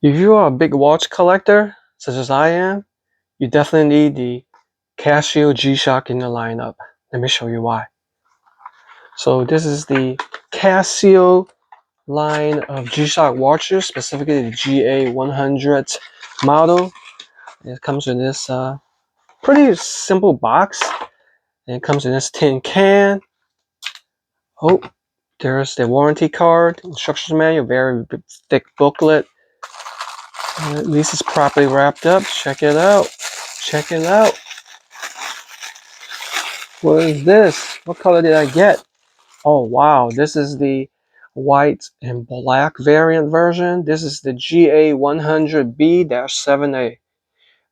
If you are a big watch collector, such as I am, you definitely need the Casio G-Shock in the lineup. Let me show you why. So this is the Casio line of G-Shock watches, specifically the GA-100 model. It comes in this pretty simple box. And it comes in this tin can. Oh, there's the warranty card, instructions manual, very thick booklet. And at least it's properly wrapped up. Check it out. Check it out. What is this? What color did I get? Oh wow, this is the white and black variant version. This is the GA-100B-7A.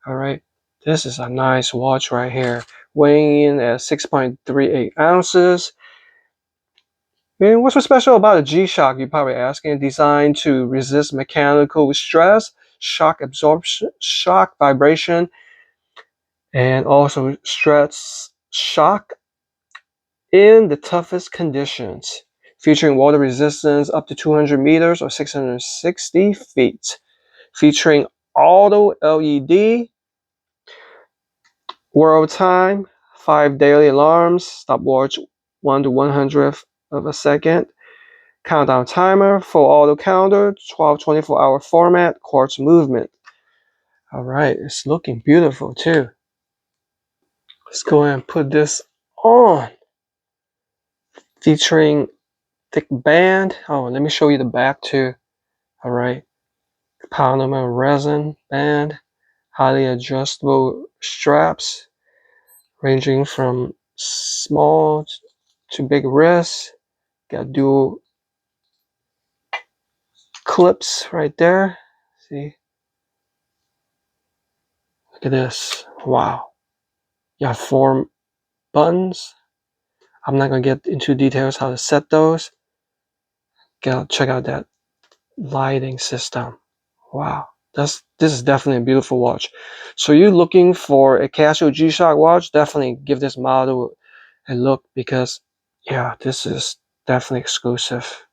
Alright, this is a nice watch right here. Weighing in at 6.38 ounces. And what's so special about a G-Shock, you're probably asking? Designed to resist mechanical stress, shock absorption, shock vibration, and also stress shock in the toughest conditions. Featuring water resistance up to 200 meters or 660 feet. Featuring auto LED, world time, 5 daily alarms, stopwatch 1 to 100th of a second, countdown timer, full auto counter, 12 24-hour format, quartz movement. All right, it's looking beautiful too. Let's go ahead and put this on. Featuring thick band. Oh, let me show you the back too. All right, polymer resin band, highly adjustable straps, ranging from small to big wrists. Got dual clips right there. See? Look at this. Wow. You have 4 buttons. I'm not going to get into details how to set those. Check out that lighting system. Wow. This is definitely a beautiful watch. So you're looking for a Casio G-Shock watch, definitely give this model a look because, yeah, this is definitely exclusive.